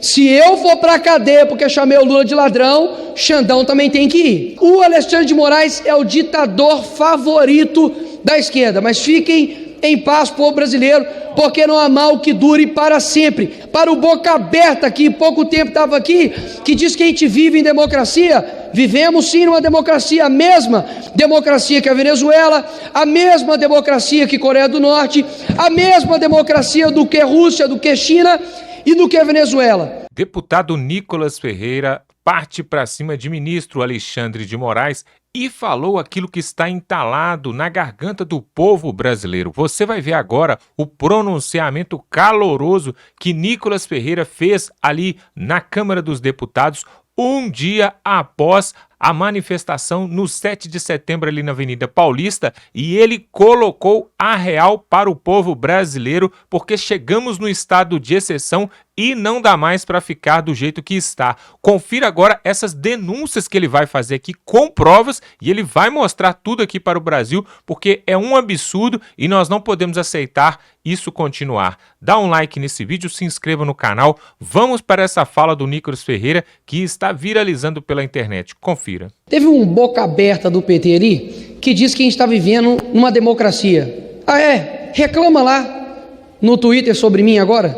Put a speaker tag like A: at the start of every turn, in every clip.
A: Se eu for para a cadeia porque chamei o Lula de ladrão, Xandão também tem que ir. O Alexandre de Moraes é o ditador favorito da esquerda, mas fiquem em paz, povo brasileiro, porque não há mal que dure para sempre. Para o boca aberta que pouco tempo estava aqui, que diz que a gente vive em democracia, vivemos sim numa democracia, a mesma democracia que a Venezuela, a mesma democracia que Coreia do Norte, a mesma democracia do que Rússia, do que China e do que a Venezuela.
B: Deputado Nicolas Ferreira parte para cima de ministro Alexandre de Moraes e falou aquilo que está entalado na garganta do povo brasileiro. Você vai ver agora o pronunciamento caloroso que Nicolas Ferreira fez ali na Câmara dos Deputados, um dia após a manifestação no 7 de setembro ali na Avenida Paulista, e ele colocou a real para o povo brasileiro, porque chegamos no estado de exceção e não dá mais para ficar do jeito que está. Confira agora essas denúncias que ele vai fazer aqui com provas, e ele vai mostrar tudo aqui para o Brasil, porque é um absurdo e nós não podemos aceitar isso continuar. Dá um like nesse vídeo, se inscreva no canal. Vamos para essa fala do Nicolas Ferreira que está viralizando pela internet. Confira.
A: Teve um boca aberta do PT ali que diz que a gente está vivendo numa democracia. Ah é? Reclama lá no Twitter sobre mim agora.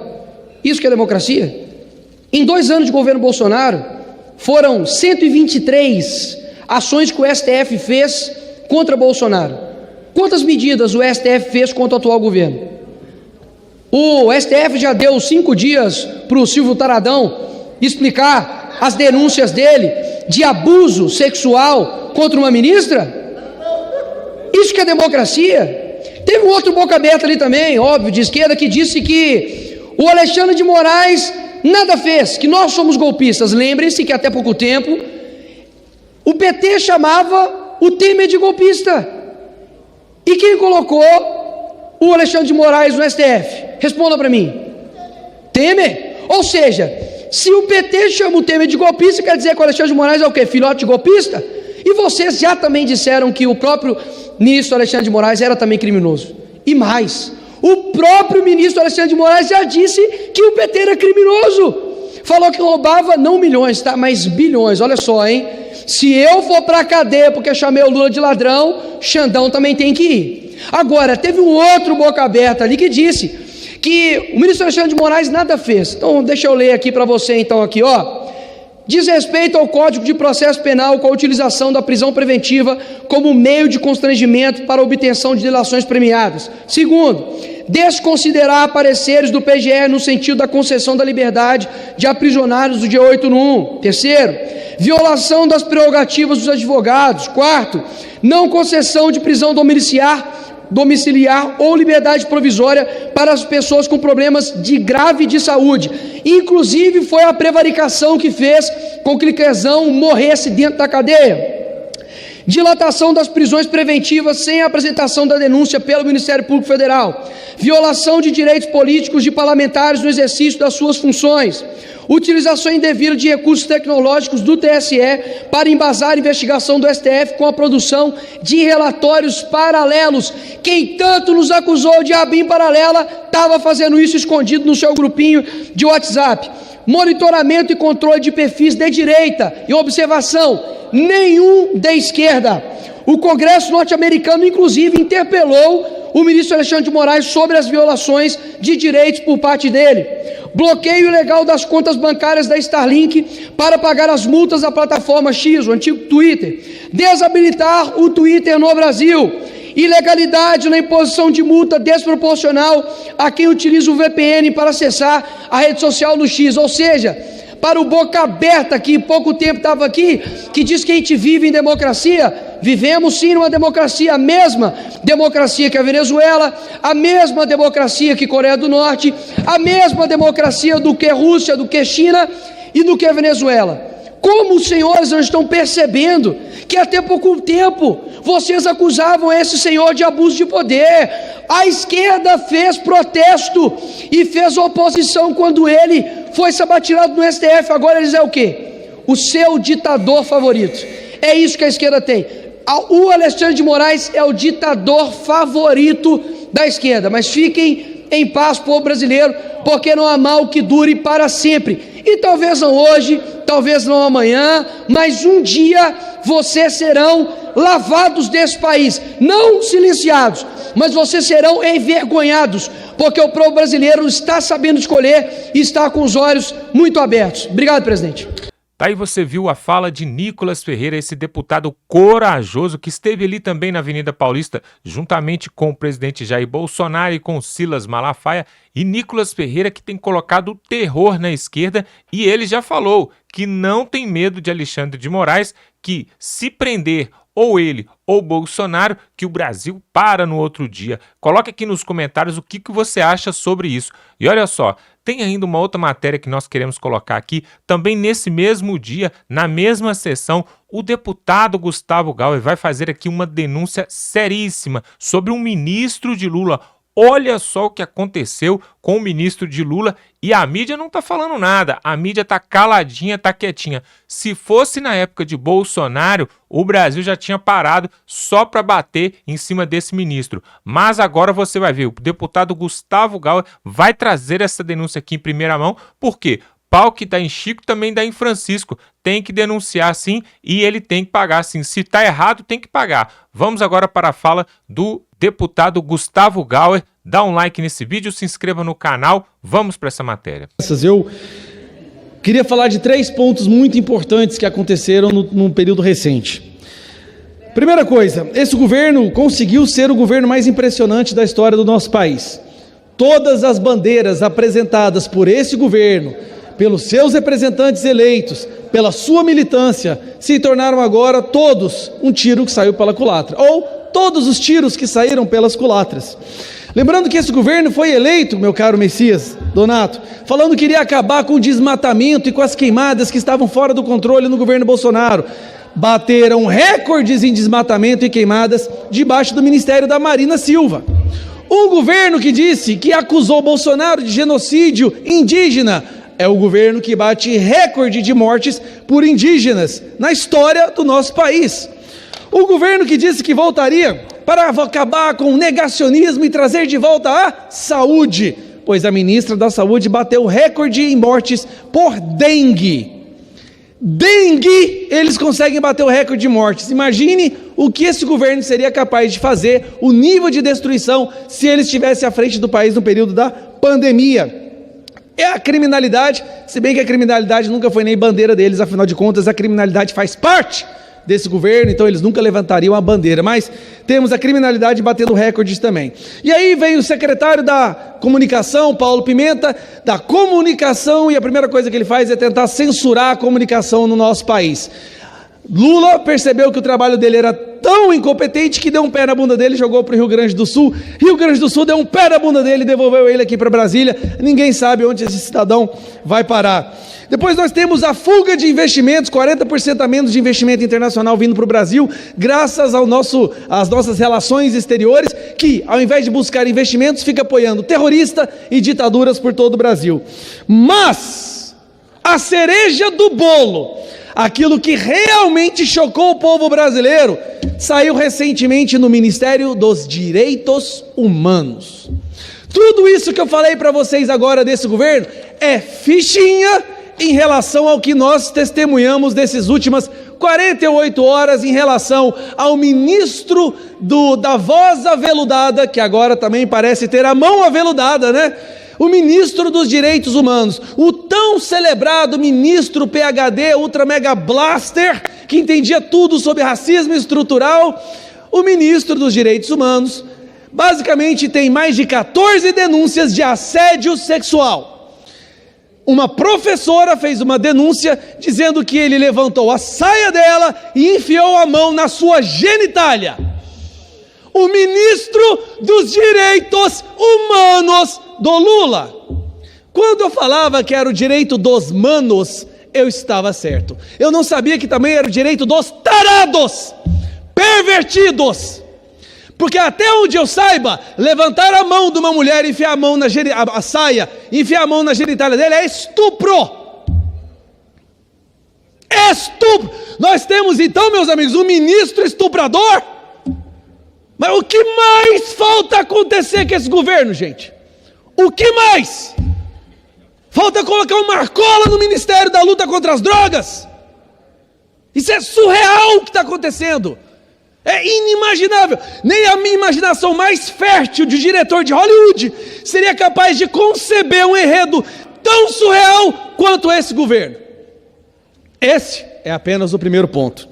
A: Isso que é democracia? Em 2 anos de governo Bolsonaro, foram 123 ações que o STF fez contra Bolsonaro. Quantas medidas o STF fez contra o atual governo? O STF já deu 5 dias para o Silvio Taradão explicar as denúncias dele de abuso sexual contra uma ministra? Isso que é democracia? Teve um outro boca aberta ali também, óbvio, de esquerda, que disse que o Alexandre de Moraes nada fez, que nós somos golpistas. Lembrem-se que até pouco tempo o PT chamava o Temer de golpista. E quem colocou o Alexandre de Moraes no STF? Responda para mim. Temer? Ou seja, se o PT chama o Temer de golpista, quer dizer que o Alexandre de Moraes é o quê? Filhote de golpista? E vocês já também disseram que o próprio ministro Alexandre de Moraes era também criminoso. E mais, o próprio ministro Alexandre de Moraes já disse que o PT era criminoso. Falou que roubava não milhões, tá? Mas bilhões. Olha só, hein? Se eu for para a cadeia porque chamei o Lula de ladrão, Xandão também tem que ir. Agora, teve um outro boca aberta ali que disse que o ministro Alexandre de Moraes nada fez. Então, deixa eu ler aqui para você, então, aqui, ó. Diz respeito ao Código de Processo Penal com a utilização da prisão preventiva como meio de constrangimento para a obtenção de delações premiadas. Segundo, desconsiderar pareceres do PGR no sentido da concessão da liberdade de aprisionados do dia 8 no 1. Terceiro, violação das prerrogativas dos advogados. Quarto, não concessão de prisão domiciliar ou liberdade provisória para as pessoas com problemas de grave de saúde. Inclusive foi a prevaricação que fez com que o Quezão morresse dentro da cadeia. Dilatação das prisões preventivas sem a apresentação da denúncia pelo Ministério Público Federal. Violação de direitos políticos de parlamentares no exercício das suas funções. Utilização indevida de recursos tecnológicos do TSE para embasar a investigação do STF com a produção de relatórios paralelos. Quem tanto nos acusou de abrir paralela estava fazendo isso escondido no seu grupinho de WhatsApp. Monitoramento e controle de perfis de direita e observação, nenhum de esquerda. O Congresso norte-americano, inclusive, interpelou o ministro Alexandre de Moraes sobre as violações de direitos por parte dele. Bloqueio ilegal das contas bancárias da Starlink para pagar as multas da plataforma X, o antigo Twitter. Desabilitar o Twitter no Brasil. Ilegalidade na imposição de multa desproporcional a quem utiliza o VPN para acessar a rede social no X. Ou seja, para o boca aberta que pouco tempo estava aqui, que diz que a gente vive em democracia, vivemos sim numa democracia, a mesma democracia que a Venezuela, a mesma democracia que Coreia do Norte, a mesma democracia do que Rússia, do que China e do que a Venezuela. Como os senhores não estão percebendo que até pouco tempo vocês acusavam esse senhor de abuso de poder? A esquerda fez protesto e fez oposição quando ele foi sabatinado no STF. Agora eles é o quê? O seu ditador favorito. É isso que a esquerda tem. O Alexandre de Moraes é o ditador favorito da esquerda. Mas fiquem em paz, povo brasileiro, porque não há mal que dure para sempre. E talvez não hoje, talvez não amanhã, mas um dia vocês serão lavados desse país, não silenciados, mas vocês serão envergonhados, porque o povo brasileiro está sabendo escolher e está com os olhos muito abertos. Obrigado, presidente.
B: Daí você viu a fala de Nicolas Ferreira, esse deputado corajoso que esteve ali também na Avenida Paulista, juntamente com o presidente Jair Bolsonaro e com Silas Malafaia, e Nicolas Ferreira que tem colocado o terror na esquerda, e ele já falou que não tem medo de Alexandre de Moraes, que se prender ou ele ou Bolsonaro, que o Brasil para no outro dia. Coloque aqui nos comentários o que você acha sobre isso. E olha só, tem ainda uma outra matéria que nós queremos colocar aqui, também nesse mesmo dia, na mesma sessão, o deputado Gustavo Gauer vai fazer aqui uma denúncia seríssima sobre um ministro de Lula. Olha só o que aconteceu com o ministro de Lula e a mídia não está falando nada, a mídia está caladinha, está quietinha. Se fosse na época de Bolsonaro, o Brasil já tinha parado só para bater em cima desse ministro. Mas agora você vai ver, o deputado Gustavo Gauer vai trazer essa denúncia aqui em primeira mão, porque pau que dá em Chico também dá em Francisco. Tem que denunciar sim e ele tem que pagar sim. Se está errado, tem que pagar. Vamos agora para a fala do deputado Gustavo Gauer. Dá um like nesse vídeo, se inscreva no canal. Vamos para essa matéria.
C: Eu queria falar de 3 pontos muito importantes que aconteceram num período recente. Primeira coisa, esse governo conseguiu ser o governo mais impressionante da história do nosso país. Todas as bandeiras apresentadas por esse governo, pelos seus representantes eleitos, pela sua militância, se tornaram agora todos um tiro que saiu pela culatra, ou todos os tiros que saíram pelas culatras. Lembrando que esse governo foi eleito, meu caro Messias Donato, falando que iria acabar com o desmatamento e com as queimadas que estavam fora do controle no governo Bolsonaro. Bateram recordes em desmatamento e queimadas debaixo do Ministério da Marina Silva. Um governo que disse que acusou Bolsonaro de genocídio indígena é o governo que bate recorde de mortes por indígenas na história do nosso país. O governo que disse que voltaria para acabar com o negacionismo e trazer de volta a saúde, pois a ministra da Saúde bateu recorde em mortes por dengue. Dengue, eles conseguem bater o recorde de mortes. Imagine o que esse governo seria capaz de fazer, o nível de destruição, se ele estivesse à frente do país no período da pandemia. É a criminalidade, se bem que a criminalidade nunca foi nem bandeira deles, afinal de contas a criminalidade faz parte desse governo, então eles nunca levantariam a bandeira, mas temos a criminalidade batendo recordes também. E aí vem o secretário da comunicação, Paulo Pimenta, da comunicação, e a primeira coisa que ele faz é tentar censurar a comunicação no nosso país. Lula percebeu que o trabalho dele era tão incompetente que deu um pé na bunda dele e jogou para o Rio Grande do Sul. Rio Grande do Sul deu um pé na bunda dele e devolveu ele aqui para Brasília. Ninguém sabe onde esse cidadão vai parar. Depois nós temos a fuga de investimentos, 40% a menos de investimento internacional vindo para o Brasil, graças às nossas relações exteriores, que ao invés de buscar investimentos, fica apoiando terrorista e ditaduras por todo o Brasil. Mas a cereja do bolo, aquilo que realmente chocou o povo brasileiro, saiu recentemente no Ministério dos Direitos Humanos. Tudo isso que eu falei para vocês agora desse governo é fichinha em relação ao que nós testemunhamos dessas últimas 48 horas em relação ao ministro da voz aveludada, que agora também parece ter a mão aveludada, né? O ministro dos Direitos Humanos, o tão celebrado ministro PhD Ultra Mega Blaster, que entendia tudo sobre racismo estrutural, o ministro dos Direitos Humanos, basicamente tem mais de 14 denúncias de assédio sexual. Uma professora fez uma denúncia dizendo que ele levantou a saia dela e enfiou a mão na sua genitália. O ministro dos Direitos Humanos do Lula. Quando eu falava que era o direito dos manos, eu estava certo. Eu não sabia que também era o direito dos tarados, pervertidos. Porque até onde eu saiba, levantar a mão de uma mulher e enfiar a mão a saia, enfiar a mão na genitália dele é estupro. É estupro. Nós temos então, meus amigos, um ministro estuprador. Mas o que mais falta acontecer com esse governo, gente? O que mais? Falta colocar um Marcola no Ministério da Luta contra as Drogas. Isso é surreal o que está acontecendo. É inimaginável. Nem a minha imaginação mais fértil de diretor de Hollywood seria capaz de conceber um enredo tão surreal quanto esse governo. Esse é apenas o primeiro ponto.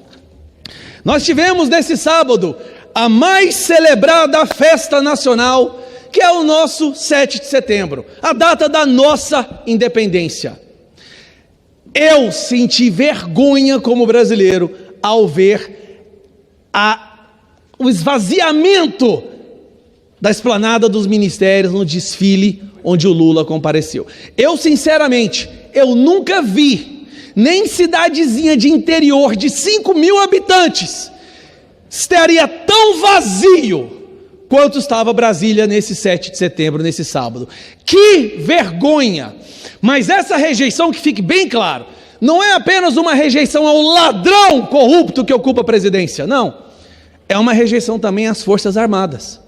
C: Nós tivemos nesse sábado a mais celebrada festa nacional, que é o nosso 7 de setembro, a data da nossa independência. Eu senti vergonha como brasileiro ao ver o esvaziamento da esplanada dos ministérios no desfile onde o Lula compareceu. Eu, sinceramente, eu nunca vi, nem cidadezinha de interior de 5 mil habitantes, estaria tão vazio quanto estava Brasília nesse 7 de setembro, nesse sábado. Que vergonha! Mas essa rejeição, que fique bem claro, não é apenas uma rejeição ao ladrão corrupto que ocupa a presidência, não. É uma rejeição também às Forças Armadas.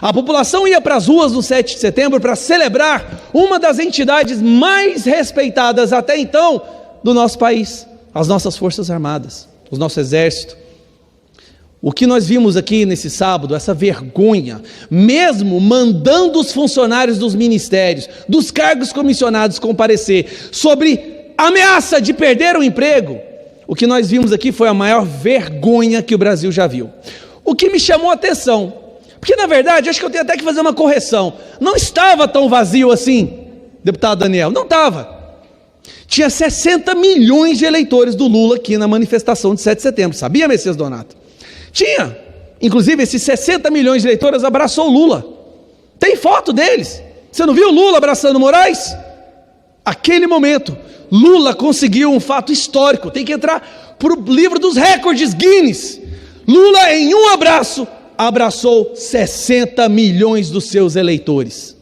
C: A população ia para as ruas no 7 de setembro para celebrar uma das entidades mais respeitadas até então do nosso país, as nossas Forças Armadas, o nosso Exército. O que nós vimos aqui nesse sábado, essa vergonha, mesmo mandando os funcionários dos ministérios, dos cargos comissionados comparecer, sobre ameaça de perder o emprego, o que nós vimos aqui foi a maior vergonha que o Brasil já viu. O que me chamou a atenção, porque na verdade, acho que eu tenho até que fazer uma correção, não estava tão vazio assim, deputado Daniel, não estava. Tinha 60 milhões de eleitores do Lula aqui na manifestação de 7 de setembro, sabia, Messias Donato? Tinha, inclusive esses 60 milhões de eleitores abraçou o Lula, tem foto deles, você não viu o Lula abraçando Moraes? Aquele momento, Lula conseguiu um fato histórico, tem que entrar para o livro dos recordes Guinness. Lula em um abraço, abraçou 60 milhões dos seus eleitores,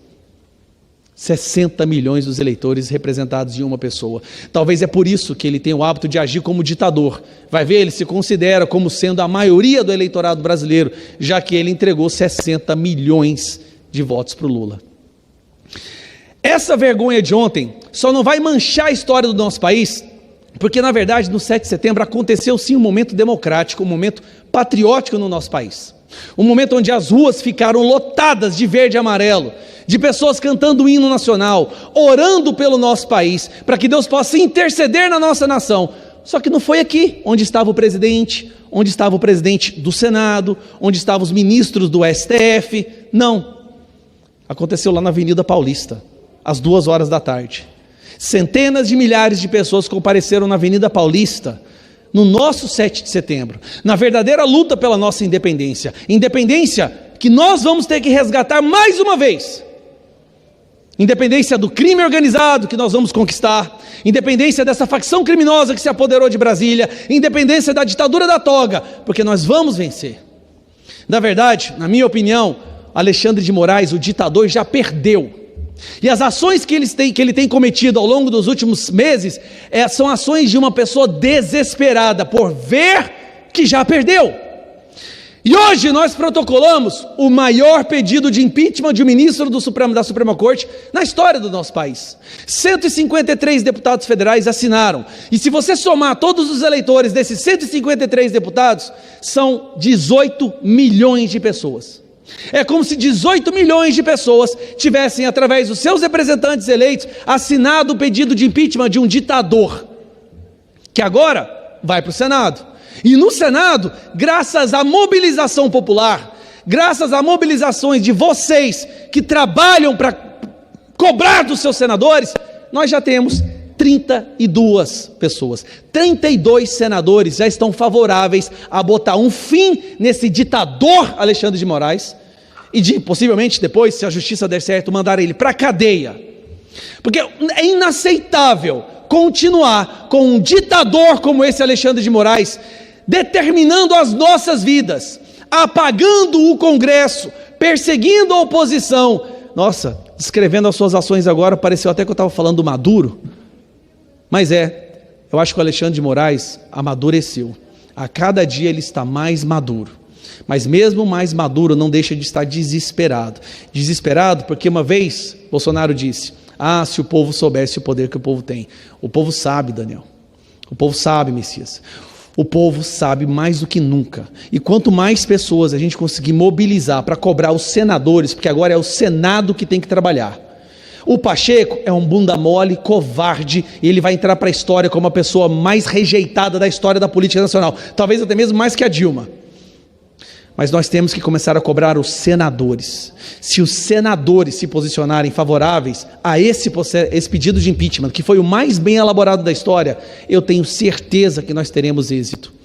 C: 60 milhões dos eleitores representados em uma pessoa. Talvez é por isso que ele tem o hábito de agir como ditador. Vai ver, ele se considera como sendo a maioria do eleitorado brasileiro, já que ele entregou 60 milhões de votos para o Lula. Essa vergonha de ontem só não vai manchar a história do nosso país, porque na verdade no 7 de setembro aconteceu sim um momento democrático, um momento patriótico no nosso país. Um momento onde as ruas ficaram lotadas de verde e amarelo, de pessoas cantando o hino nacional, orando pelo nosso país, para que Deus possa interceder na nossa nação. Só que não foi aqui onde estava o presidente do Senado, onde estavam os ministros do STF, não. Aconteceu lá na Avenida Paulista, às 2 da tarde. Centenas de milhares de pessoas compareceram na Avenida Paulista, no nosso 7 de setembro, na verdadeira luta pela nossa independência. Independência que nós vamos ter que resgatar mais uma vez. Independência do crime organizado que nós vamos conquistar, independência dessa facção criminosa que se apoderou de Brasília, independência da ditadura da toga, porque nós vamos vencer. Na verdade, na minha opinião, Alexandre de Moraes, o ditador, já perdeu. E as ações que ele tem cometido ao longo dos últimos meses são ações de uma pessoa desesperada por ver que já perdeu. E hoje nós protocolamos o maior pedido de impeachment de um ministro da Suprema Corte na história do nosso país. 153 deputados federais assinaram. E se você somar todos os eleitores desses 153 deputados, são 18 milhões de pessoas. É como se 18 milhões de pessoas tivessem, através dos seus representantes eleitos, assinado o pedido de impeachment de um ditador, que agora vai para o Senado. E no Senado, graças à mobilização popular, graças a mobilizações de vocês que trabalham para cobrar dos seus senadores, nós já temos 32 pessoas, 32 senadores já estão favoráveis a botar um fim nesse ditador Alexandre de Moraes e de, possivelmente depois, se a justiça der certo, mandar ele para a cadeia. Porque é inaceitável continuar com um ditador como esse Alexandre de Moraes, determinando as nossas vidas, apagando o Congresso, perseguindo a oposição. Nossa, descrevendo as suas ações agora, pareceu até que eu estava falando do Maduro. Mas eu acho que o Alexandre de Moraes amadureceu. A cada dia ele está mais maduro. Mas mesmo mais maduro não deixa de estar desesperado. Desesperado porque uma vez Bolsonaro disse: se o povo soubesse o poder que o povo tem. O povo sabe, Daniel. O povo sabe, Messias. O povo sabe mais do que nunca. E quanto mais pessoas a gente conseguir mobilizar para cobrar os senadores, porque agora é o Senado que tem que trabalhar. O Pacheco é um bunda mole, covarde, e ele vai entrar para a história como a pessoa mais rejeitada da história da política nacional. Talvez até mesmo mais que a Dilma. Mas nós temos que começar a cobrar os senadores. Se os senadores se posicionarem favoráveis a esse pedido de impeachment, que foi o mais bem elaborado da história, eu tenho certeza que nós teremos êxito.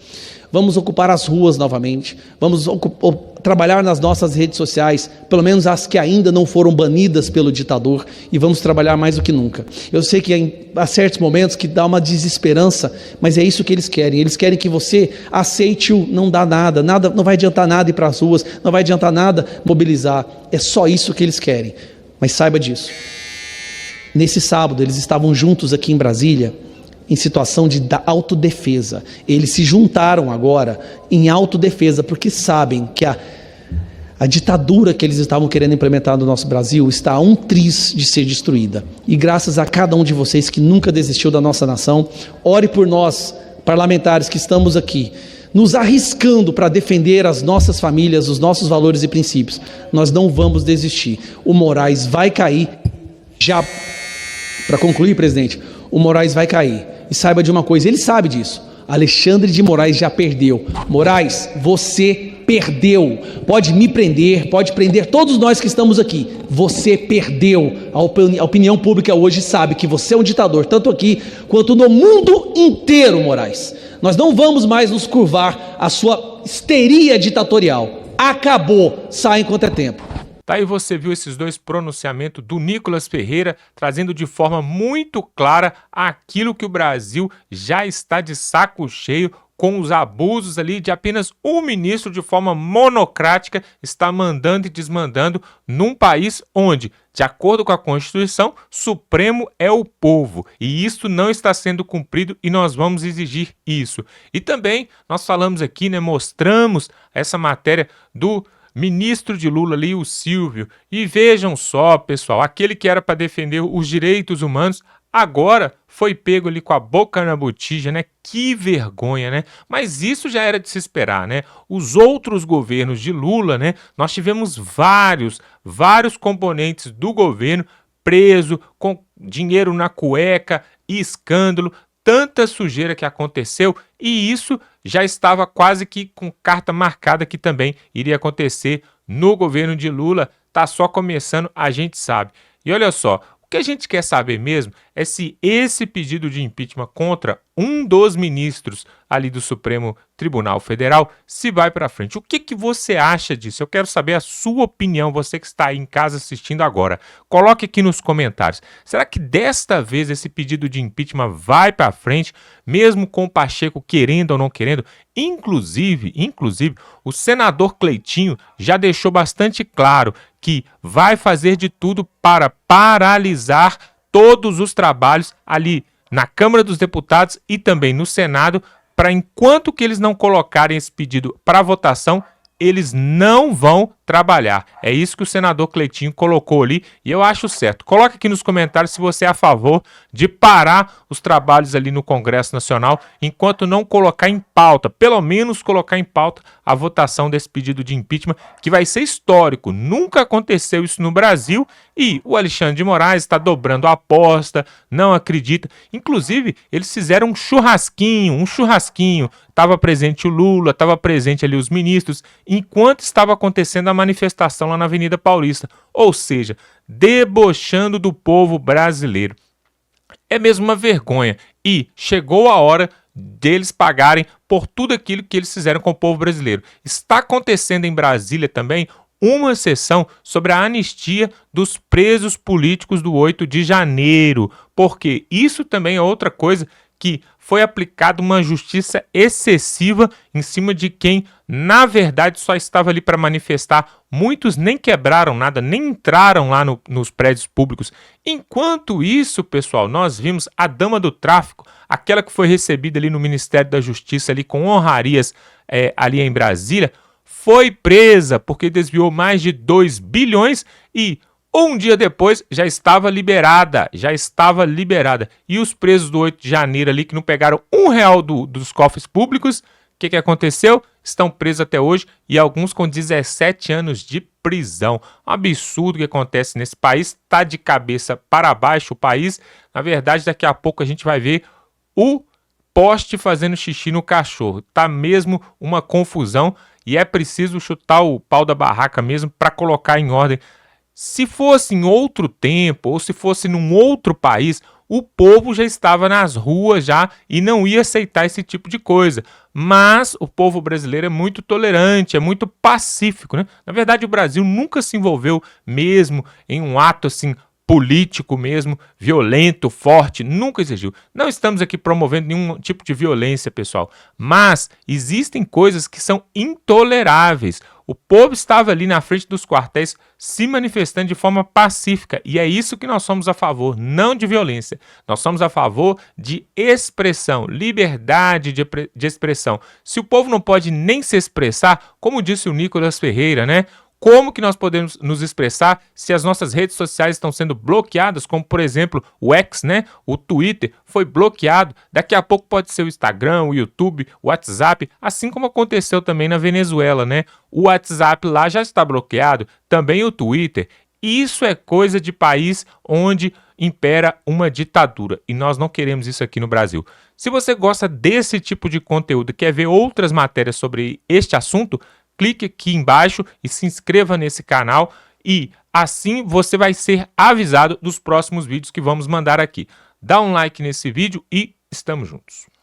C: Vamos ocupar as ruas novamente, vamos trabalhar nas nossas redes sociais, pelo menos as que ainda não foram banidas pelo ditador, e vamos trabalhar mais do que nunca. Eu sei que há certos momentos que dá uma desesperança, mas é isso que eles querem que você aceite o não dá nada, não vai adiantar nada ir para as ruas, não vai adiantar nada mobilizar, é só isso que eles querem, mas saiba disso. Nesse sábado eles estavam juntos aqui em Brasília, em situação de autodefesa. Eles se juntaram agora em autodefesa, porque sabem que a ditadura que eles estavam querendo implementar no nosso Brasil está a um triz de ser destruída. E graças a cada um de vocês que nunca desistiu da nossa nação, ore por nós, parlamentares que estamos aqui, nos arriscando para defender as nossas famílias, os nossos valores e princípios. Nós não vamos desistir. O Moraes vai cair. Já, para concluir, presidente, o Moraes vai cair. E saiba de uma coisa, ele sabe disso. Alexandre de Moraes já perdeu. Moraes, você perdeu. Pode me prender, pode prender todos nós que estamos aqui. Você perdeu. A opinião pública hoje sabe que você é um ditador, tanto aqui quanto no mundo inteiro, Moraes. Nós não vamos mais nos curvar à sua histeria ditatorial. Acabou. Sai enquanto é tempo.
B: Daí você viu esses dois pronunciamentos do Nicolas Ferreira trazendo de forma muito clara aquilo que o Brasil já está de saco cheio com os abusos ali de apenas um ministro de forma monocrática está mandando e desmandando num país onde, de acordo com a Constituição, Supremo é o povo e isso não está sendo cumprido e nós vamos exigir isso. E também nós falamos aqui, mostramos essa matéria do ministro de Lula ali, o Silvio, e vejam só, pessoal, aquele que era para defender os direitos humanos, agora foi pego ali com a boca na botija, Que vergonha, Mas isso já era de se esperar, Os outros governos de Lula, Nós tivemos vários componentes do governo preso, com dinheiro na cueca e escândalo, tanta sujeira que aconteceu e isso já estava quase que com carta marcada que também iria acontecer no governo de Lula. Tá só começando, a gente sabe. E olha só, o que a gente quer saber mesmo é se esse pedido de impeachment contra um dos ministros ali do Supremo Tribunal Federal se vai para frente. O que você acha disso? Eu quero saber a sua opinião, você que está aí em casa assistindo agora. Coloque aqui nos comentários. Será que desta vez esse pedido de impeachment vai para frente, mesmo com o Pacheco querendo ou não querendo? Inclusive, o senador Cleitinho já deixou bastante claro que vai fazer de tudo para paralisar todos os trabalhos ali na Câmara dos Deputados e também no Senado, para enquanto que eles não colocarem esse pedido para votação, eles não vão trabalhar. É isso que o senador Cleitinho colocou ali e eu acho certo. Coloque aqui nos comentários se você é a favor de parar os trabalhos ali no Congresso Nacional enquanto não colocar em pauta, pelo menos colocar em pauta a votação desse pedido de impeachment, que vai ser histórico. Nunca aconteceu isso no Brasil e o Alexandre de Moraes está dobrando a aposta, não acredita. Inclusive, eles fizeram um churrasquinho. Estava presente o Lula, estava presente ali os ministros, enquanto estava acontecendo a manifestação lá na Avenida Paulista. Ou seja, debochando do povo brasileiro. É mesmo uma vergonha. E chegou a hora deles pagarem por tudo aquilo que eles fizeram com o povo brasileiro. Está acontecendo em Brasília também uma sessão sobre a anistia dos presos políticos do 8 de janeiro. Porque isso também é outra coisa que foi aplicada uma justiça excessiva em cima de quem, na verdade, só estava ali para manifestar. Muitos nem quebraram nada, nem entraram lá nos prédios públicos. Enquanto isso, pessoal, nós vimos a dama do tráfico, aquela que foi recebida ali no Ministério da Justiça, ali com honrarias ali em Brasília, foi presa porque desviou mais de 2 bilhões e um dia depois já estava liberada, E os presos do 8 de janeiro ali que não pegaram R$1 dos cofres públicos, o que aconteceu? Estão presos até hoje e alguns com 17 anos de prisão. Um absurdo que acontece nesse país, tá de cabeça para baixo o país. Na verdade, daqui a pouco a gente vai ver o poste fazendo xixi no cachorro. Tá mesmo uma confusão e é preciso chutar o pau da barraca mesmo para colocar em ordem. Se fosse em outro tempo ou se fosse num outro país, o povo já estava nas ruas já e não ia aceitar esse tipo de coisa. Mas o povo brasileiro é muito tolerante, é muito pacífico, né? Na verdade, o Brasil nunca se envolveu mesmo em um ato assim político mesmo, violento, forte, nunca exigiu. Não estamos aqui promovendo nenhum tipo de violência, pessoal, mas existem coisas que são intoleráveis. O povo estava ali na frente dos quartéis se manifestando de forma pacífica e é isso que nós somos a favor, não de violência. Nós somos a favor de expressão, liberdade de expressão. Se o povo não pode nem se expressar, como disse o Nicolas Ferreira, né? Como que nós podemos nos expressar se as nossas redes sociais estão sendo bloqueadas, como por exemplo o X, né? O Twitter foi bloqueado, daqui a pouco pode ser o Instagram, o YouTube, o WhatsApp, assim como aconteceu também na Venezuela, né? O WhatsApp lá já está bloqueado, também o Twitter. Isso é coisa de país onde impera uma ditadura e nós não queremos isso aqui no Brasil. Se você gosta desse tipo de conteúdo, quer ver outras matérias sobre este assunto, clique aqui embaixo e se inscreva nesse canal e assim você vai ser avisado dos próximos vídeos que vamos mandar aqui. Dá um like nesse vídeo e estamos juntos.